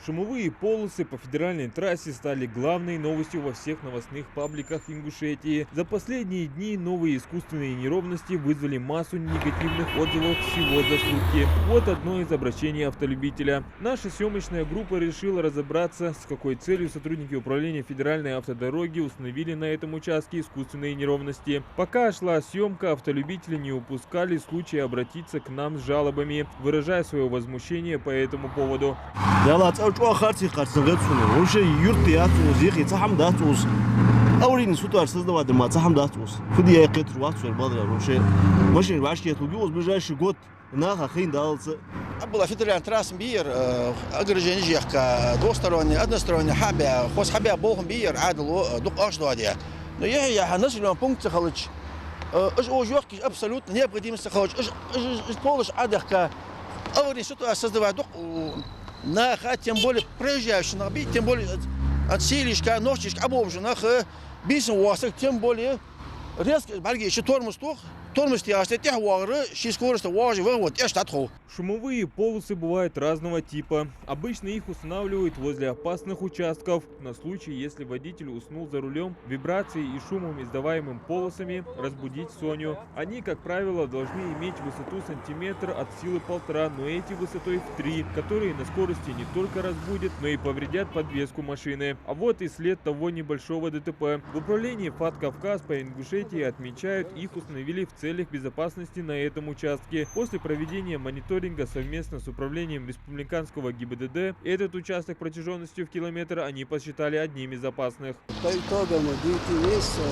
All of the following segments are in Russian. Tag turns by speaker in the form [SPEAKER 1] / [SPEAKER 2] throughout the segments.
[SPEAKER 1] Шумовые полосы по федеральной трассе стали главной новостью во всех новостных пабликах Ингушетии. За последние дни новые искусственные неровности вызвали массу негативных отзывов всего за сутки. Вот одно из обращений автолюбителя. Наша съемочная группа решила разобраться, с какой целью сотрудники управления федеральной автодороги установили на этом участке искусственные неровности. Пока шла съемка, автолюбители не упускали случая обратиться к нам с жалобами, выражая свое возмущение по этому поводу.
[SPEAKER 2] Была федеральная трасса бир, ограждение жехка, двусторонняя, односторонняя, хабя, хос хабя богом бир, адло, дук аждадия. Но я населенный пункт халыч, жехки абсолютно необходимость халыч, полож адахка, аварийная ситуация создавая дук на тем более проезжающий на бит, тем более от селишка, ночечка, обовженных, бисен уасок, тем более резко, барги еще тормоз тух.
[SPEAKER 1] Шумовые полосы бывают разного типа. Обычно их устанавливают возле опасных участков. На случай, если водитель уснул за рулем, вибрацией и шумом, издаваемым полосами, разбудить Соню. Они, как правило, должны иметь высоту сантиметр от силы 1,5, но эти высотой в 3, которые на скорости не только разбудят, но и повредят подвеску машины. А вот и след того небольшого ДТП. В управлении ФАТ Кавказ по Ингушетии отмечают, их установили в целях безопасности на этом участке. После проведения мониторинга совместно с управлением республиканского ГИБДД этот участок протяженностью в километр они посчитали одним из опасных.
[SPEAKER 3] По итогам 9 месяцев,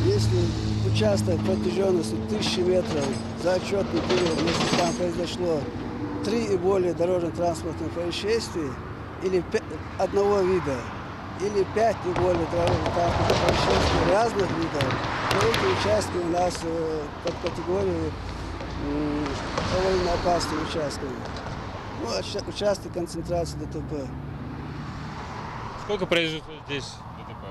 [SPEAKER 3] если участок протяженностью 1000 метров за отчетный период, если там произошло 3 и более дорожно-транспортных происшествий или одного вида, или 5 и более дорожно-транспортных происшествий разных видов, эти участки у нас под категорией довольно опасные участки. Ну, участки концентрации ДТП.
[SPEAKER 1] Сколько произошло здесь ДТП?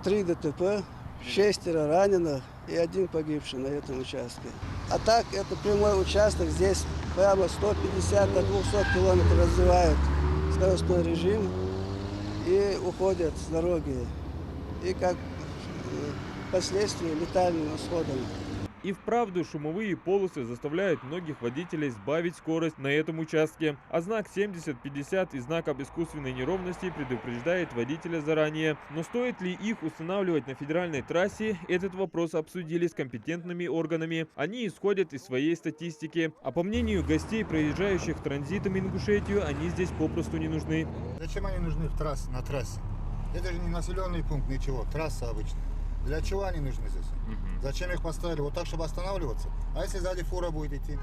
[SPEAKER 3] 3 ДТП, 6 раненых и 1 погибший на этом участке. А так, это прямой участок, здесь прямо 150 до 200 километров развивают скоростной режим и уходят с дороги. И как последствия летальным исходом.
[SPEAKER 1] И вправду шумовые полосы заставляют многих водителей сбавить скорость на этом участке. А знак 70-50 и знак об искусственной неровности предупреждает водителя заранее. Но стоит ли их устанавливать на федеральной трассе, этот вопрос обсудили с компетентными органами. Они исходят из своей статистики. А по мнению гостей, проезжающих транзитом Ингушетию, они здесь попросту не нужны.
[SPEAKER 4] Зачем они нужны на трассе? Это же не населенный пункт, ничего, трасса обычная. Для чего они нужны здесь? Зачем их поставили? Вот так, чтобы останавливаться? А если сзади фура будет идти?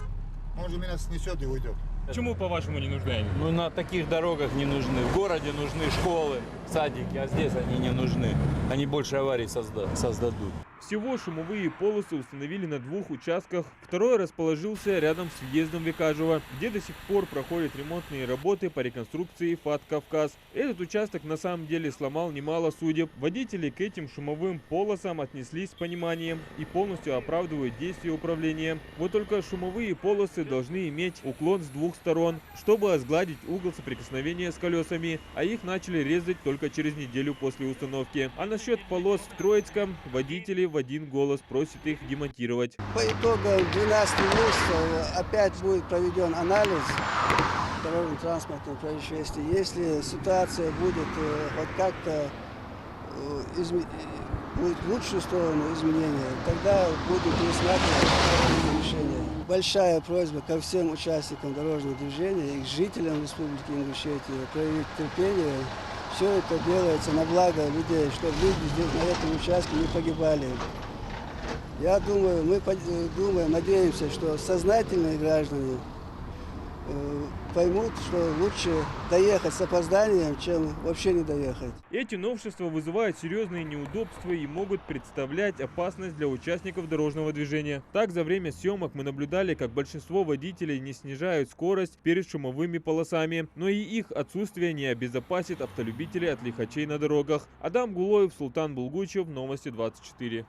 [SPEAKER 4] Он же меня снесет и уйдет.
[SPEAKER 1] Почему, по-вашему, не нужны они?
[SPEAKER 5] Ну, на таких дорогах не нужны. В городе нужны школы, садики, а здесь они не нужны. Они больше аварий создадут.
[SPEAKER 1] Всего шумовые полосы установили на 2 участках. Второй расположился рядом с въездом Викажева, где до сих пор проходят ремонтные работы по реконструкции ФАТ Кавказ. Этот участок на самом деле сломал немало судеб. Водители к этим шумовым полосам отнеслись с пониманием и полностью оправдывают действия управления. Вот только шумовые полосы должны иметь уклон с 2 сторон, чтобы сгладить угол соприкосновения с колесами, а их начали резать только через неделю после установки. А насчет полос в Троицком водители в один голос просят их демонтировать.
[SPEAKER 3] По итогам 12 месяцев опять будет проведен анализ дорожно-транспортных происшествий. Если ситуация будет хоть как-то будет в лучшую сторону изменения, тогда будет пересматривать решение. Большая просьба ко всем участникам дорожного движения и к жителям Республики Ингушетия проявить терпение. Все это делается на благо людей, чтобы люди здесь на этом участке не погибали. Я думаю, мы надеемся, что сознательные граждане поймут, что лучше доехать с опозданием, чем вообще не доехать.
[SPEAKER 1] Эти новшества вызывают серьезные неудобства и могут представлять опасность для участников дорожного движения. Так, за время съемок мы наблюдали, как большинство водителей не снижают скорость перед шумовыми полосами, но и их отсутствие не обезопасит автолюбителей от лихачей на дорогах. Адам Гулоев, Султан Булгучев, Новости 24.